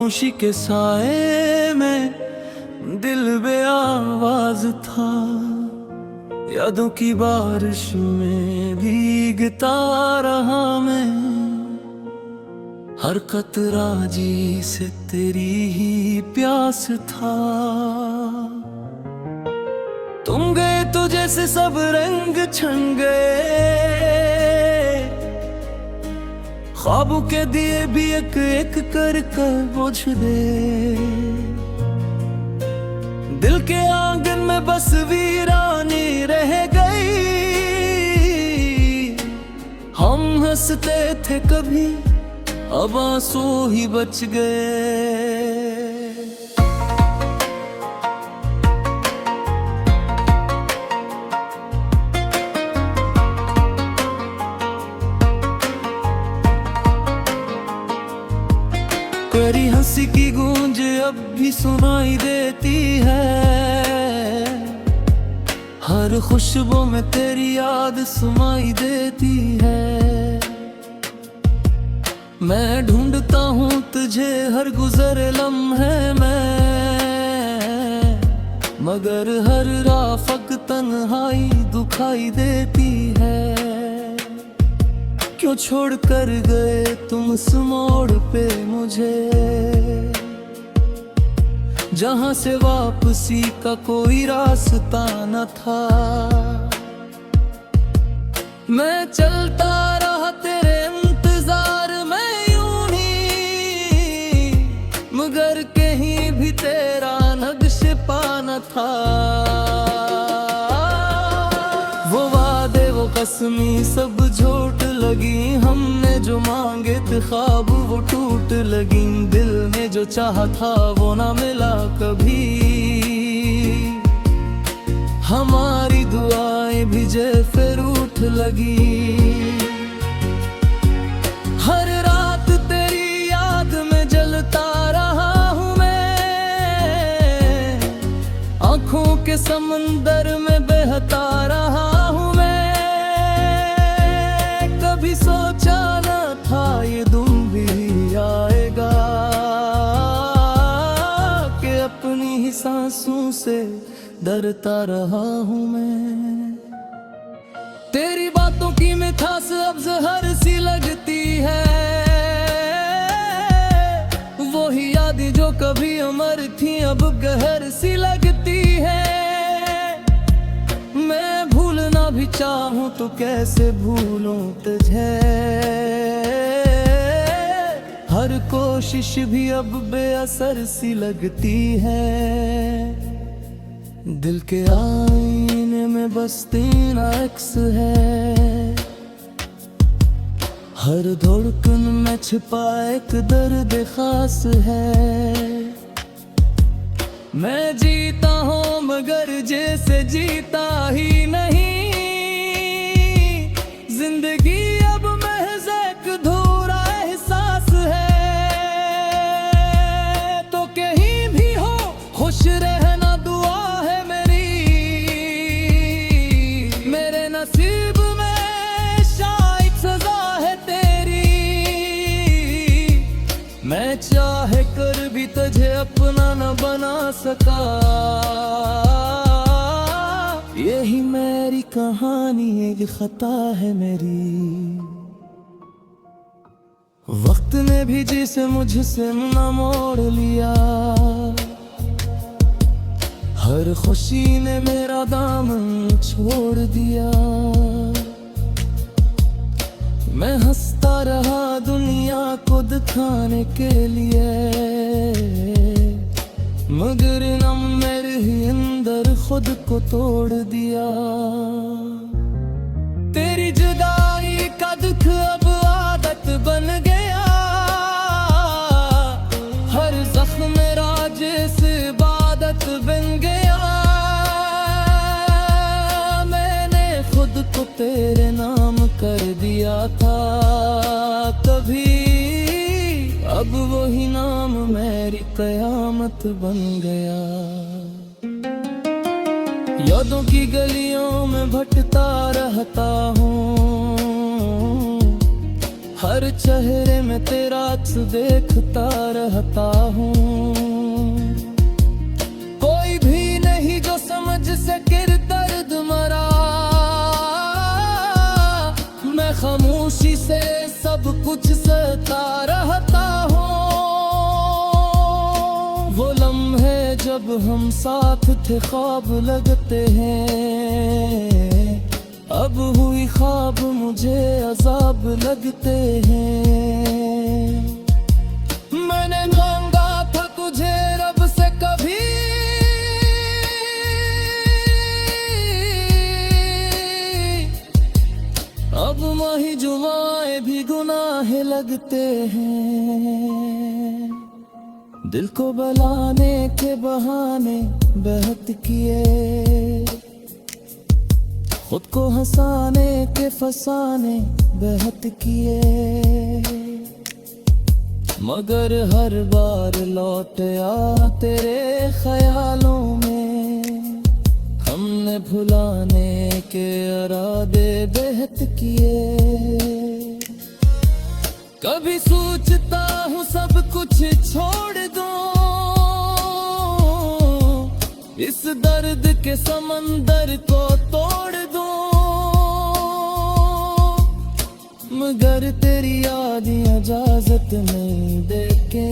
खामोशी के साए में दिल बेआवाज था। यादों की बारिश में भीगता रहा मैं। हर कतरा जी से तेरी ही प्यास था। तुम गए तो जैसे सब रंग छन गए। ख्वाबों के दिए भी एक एक कर कर बुझ गए। दिल के आंगन में बस वीरानी रह गई। हम हंसते थे कभी, अब आंसू ही बच गए। तेरी हंसी की गूंज अब भी सुनाई देती है। हर खुशबू में तेरी याद सुनाई देती है। मैं ढूंढता हूँ तुझे हर गुजरे लम्हे में, मगर हर राफक तन्हाई दुखाई देती है। क्यों छोड़ कर गए तुम उस मोड़ पे मुझे, जहां से वापसी का कोई रास्ता न था। मैं चलता रहा तेरे इंतजार में यूं ही, मगर कहीं भी तेरा नक्श पाना था। वो वादे वो कसमी सब झूठ लगी। हमने जो मांगे थे ख्वाब वो टूट लगी। दिल ने जो चाहा था वो ना मिला कभी। हमारी दुआएं भी जैसे रूठ लगी। हर रात तेरी याद में जलता रहा हूँ मैं। आंखों के समंदर में बहता रहा हूँ मैं। कभी सोचा न था ये दिन भी आएगा, कि अपनी ही सांसों से डरता रहा हूँ मैं। तेरी बातों की मिठास अब जहर सी लगती है। वही यादें जो कभी अमर थी अब गहर सी लगती है। मैं भूलना भी चाहूं तो कैसे भूलूं तुझे। हर कोशिश भी अब बेअसर सी लगती है। दिल के आईने में बस तेरा अक्स है। हर धड़कन में छिपा एक दर्द खास है। मैं जीता हूँ मगर जैसे जीता ही नहीं। जिंदगी अब महज एक अधूरा एहसास है। तो कहीं भी हो खुश रहना दुआ है मेरी। मेरे नसीब में शायद सजा है तेरी। मैं चाहे कर भी तुझे अपना न बना सका। यही मेरी कहानी एक खता है मेरी। वक्त ने भी जिसे मुझसे न मोड़ लिया। हर खुशी ने मेरा दामन छोड़ दिया। मैं हंसता रहा दुनिया को दिखाने के लिए, मगर न मेरे ही अंदर खुद को तोड़ दिया। तेरी जुदाई का दुख अब आदत बन गया। हर जख्म मेरा जैसे इबादत बन गया। मैंने खुद को तेरे नाम कर दिया था तभी। अब वही नाम मेरी कयामत बन गया। यादों की गलियों में भटकता रहता हूँ। हर चेहरे में तेरा अक्स देखता रहता हूँ। कोई भी नहीं जो समझ सके दर्द मरा, मैं खामोशी से सब कुछ सहता रहता हूँ। वो लम्हे जब हम साथ थे ख्वाब लगते हैं, अब हुई ख्वाब मुझे अजाब लगते हैं। मैंने मांगा था तुझे रब से कभी, अब माही जुमाए भी गुनाह लगते हैं। दिल को बलाने के बहाने बहत किए, खुद को हंसाने के फसाने बहत किए, मगर हर बार लौट आ तेरे ख्यालों में। हमने भुलाने के इरादे बेहद किए। कभी सोचता हूँ सब कुछ छोड़ दूं, इस दर्द के समंदर को तोड़ दूं, मगर तेरी याद इजाजत नहीं देके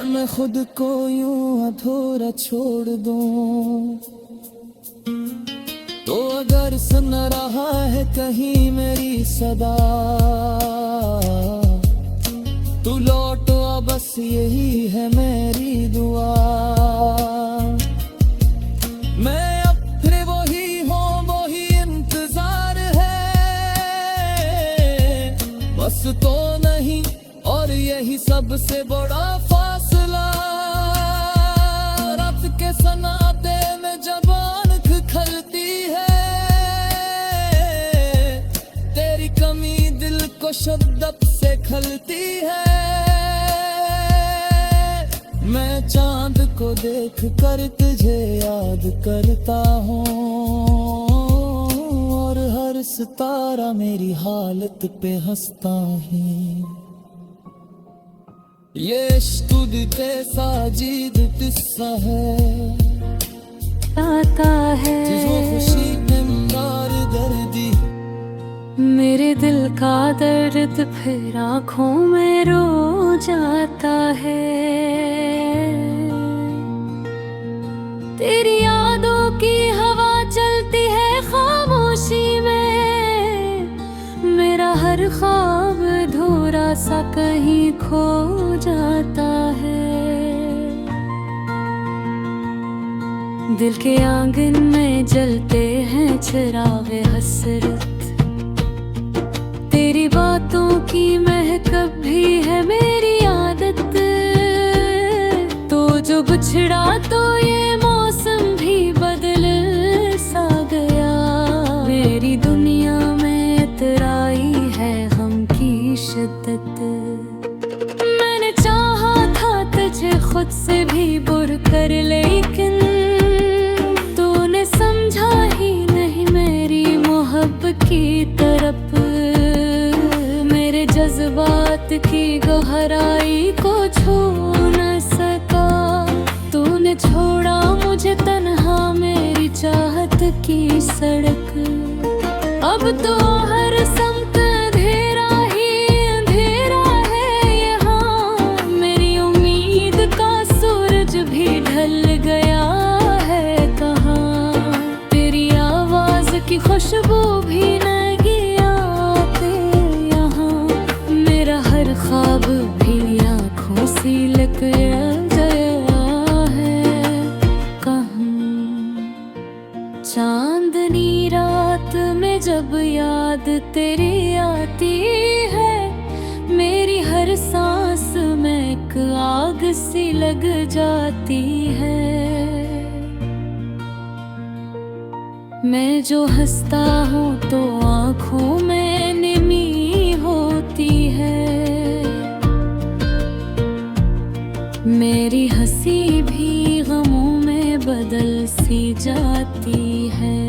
मैं खुद को यूं अधूरा छोड़ दूं। तो अगर सुन रहा है कहीं मेरी सदा, तू लौट आ बस यही है मेरी दुआ। मैं अब फिर वही हूँ, वही इंतजार है, बस तो नहीं और यही सबसे बड़ा फासला। रात के सन्नाटे में जब आँख खलती है, तेरी कमी दिल को शिद्दत से खलती है। मैं चांद को देख कर तुझे याद करता हूँ, और हर सितारा मेरी हालत पे हंसता है। ये इश्क़ पे साजिद किस्सा है, आता है जिसको खुशी इमरार दर्दी। मेरे दिल का दर्द फिर आँखों में रो जाता है। तेरी यादों की हवा चलती है खामोशी में, मेरा हर ख्वाब अधूरा सा कहीं खो जाता है। दिल के आंगन में जलते हैं चिरागे हसरत, तेरी बातों की महक भी है मेरी आदत। तो जो बिछड़ा तो ये मौसम भी बदल सा गया, मेरी दुनिया में इतराई है गम की शिद्दत। मैंने चाहा था तुझे खुद से भी बुर कर, लेकिन तूने समझा ही नहीं मेरी मोहब्बत की तरफ। मेरे जज्बात की गहराई को छू न सका, तूने छोड़ा मुझे तन्हा मेरी चाहत की सड़क। अब तो हर समत अंधेरा ही अंधेरा है यहाँ, मेरी उम्मीद का सूरज भी ढल गया है कहाँ। तेरी आवाज की खुशबू भी नहीं आते यहाँ, मेरा हर ख्वाब भी आँखों से लग गया है कहाँ। चांदनी रात में जब याद तेरी आती है, मेरी हर सांस में एक आग सी लग जाती है। मैं जो हंसता हूँ तो आँखों में नमी होती है, मेरी हंसी भी गमों में बदल सी जाती है।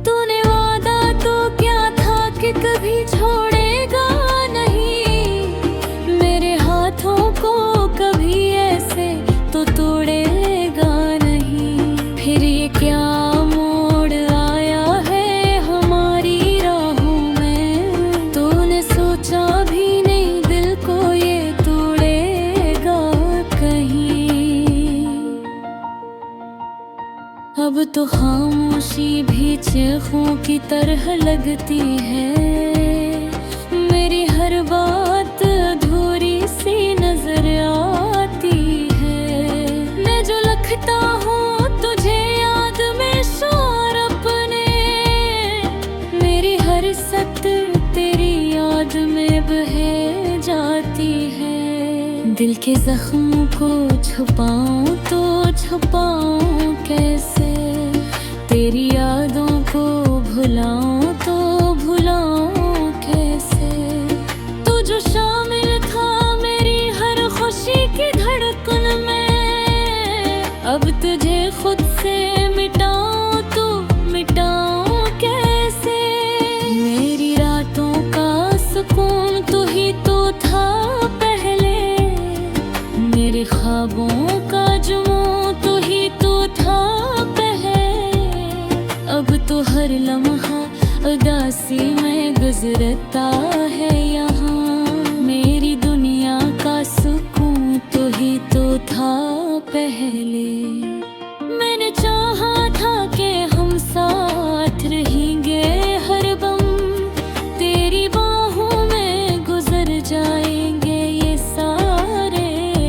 तूने वादा तो क्या था कि मुझे कभी छोड़ेगा नहीं, मेरे हाथों को कभी ऐसे तो तोड़ेगा नहीं। फिर ये क्या मोड़ आया है हमारी राहों में, तूने सोचा भी नहीं दिल को ये तोड़ेगा कहीं। अब तो खामोशी भी चीखों की तरह लगती है, मेरी हर बात अधूरी सी नजर आती है। मैं जो लिखता हूँ तुझे याद में शार अपने, मेरी हर सतर तेरी याद में बह जाती है। दिल के जख्म को छुपाऊं तो छुपाऊं कैसे, तेरी यादों को भुलाऊं तो भुलाऊं कैसे। तू जो शामिल था मेरी हर खुशी की धड़कन में, अब तुझे खुद से मिटाऊं तो मिटाऊं कैसे। मेरी रातों का सुकून तू ही तो था पहले, मेरे ख्वाबों का जुनून तू ही तो था पहले। अब तो हर लम्हा उदासी में गुजरता है यहाँ, मेरी दुनिया का सुकून तू ही तो था पहले। मैंने चाहा था कि हम साथ रहेंगे हर बम, तेरी बाहों में गुजर जाएंगे ये सारे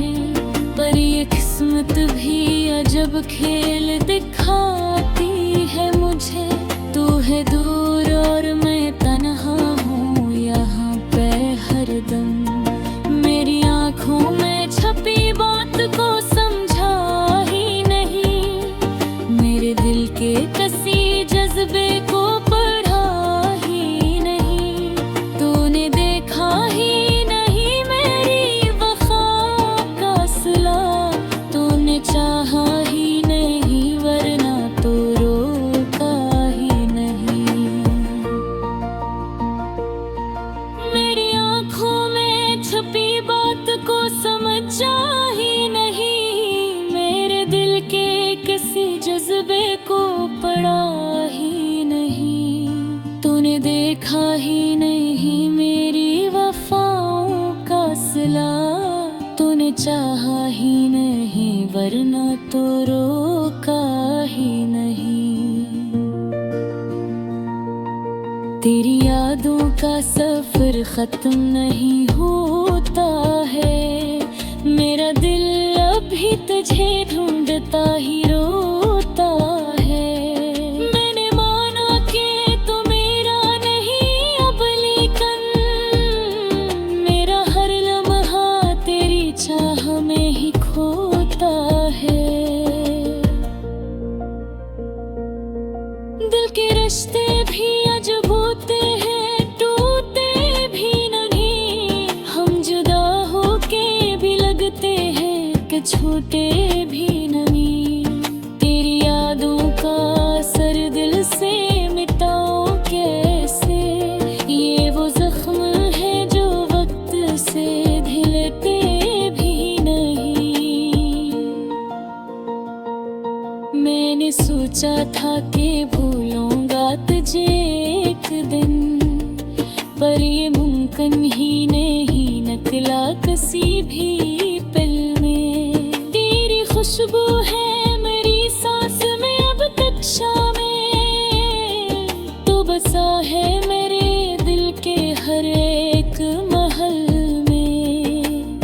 हैं। पर ये किस्मत भी अजब खेल दिखाती है मुझे, तू है दूर और मैं तन्हा हूँ यहाँ पे हरदम। मेरी आँखों में छपी बात को समझा ही नहीं, मेरे दिल के कसी जज्बे को पढ़ा ही नहीं। तूने देखा ही नहीं मेरी वफा का सिला, तूने चाहा ही नहीं वरना तो रोका ही नहीं। मेरी आँखों में छपी बात को समझा ही नहीं, मेरे दिल के किसी जज्बे को पढ़ा ही नहीं। तूने देखा ही नहीं मेरी वफाओं का सिला, तूने चाहा ही नहीं वरना तो रोका ही नहीं। तेरी यादों का सफर खत्म नहीं होता है, मेरा दिल अभी तुझे ढूंढता ही रोता है। मैंने माना कि तू मेरा नहीं अब लेकिन, मेरा हर लम्हा तेरी चाह में ही खोता है। दिल के रिश्ते भी अजब होते हैं, टूटे भी नहीं, हम जुदा होके भी लगते हैं कि छूटे भी नहीं। तेरी यादों का असर दिल से मिटाओ कैसे, ये वो जख्म है जो वक्त से ढलते भी नहीं। मैंने सोचा था कि भूलूंगा तुझे एक दिन, पर ये मुमकिन ही नहीं निकला किसी भी पल में। तेरी खुशबू है मेरी सांस में अब तक शामिल, तो बसा है मेरे दिल के हर एक महल में।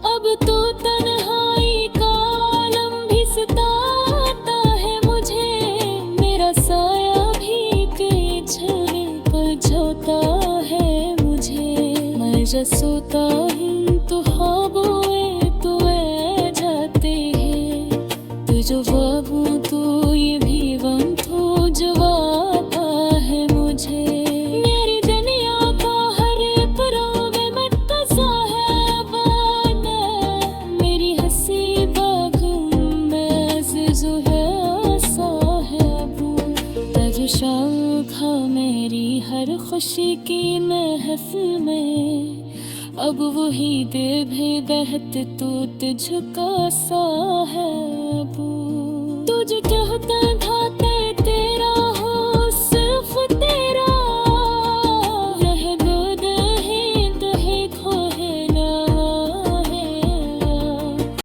अब तो तन्हाई का आलम भी सताता है मुझे, मेरा साया भी कई छवि पर झोंकता है मुझे। मैं जब सोता हूँ तो ख्वाबों में तू आ जाते हैं, तू जो ख्वाबों तो ये भी गम तो जो आता है मुझे। मेरी दुनिया का हर पराग में तसा है बाना, मेरी हंसी बागों में जो है सा है वो। अब वही दिल भी बहते तू तुझका सा है अब तुझ कहता था